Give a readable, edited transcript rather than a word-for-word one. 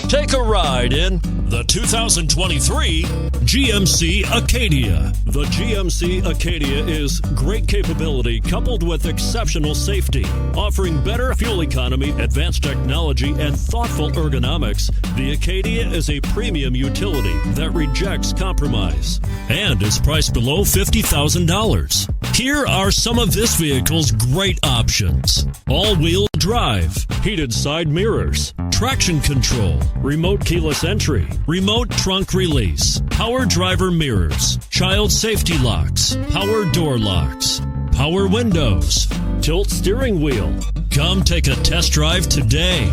Take a ride in the 2023 GMC Acadia. The GMC Acadia is great capability coupled with exceptional safety. Offering better fuel economy, advanced technology, and thoughtful ergonomics, the Acadia is a premium utility that rejects compromise and is priced below $50,000. Here are some of this vehicle's great options: all-wheel drive, heated side mirrors, traction control, remote keyless entry, remote trunk release, power driver mirrors, child safety locks, power door locks, power windows, tilt steering wheel. Come take a test drive today.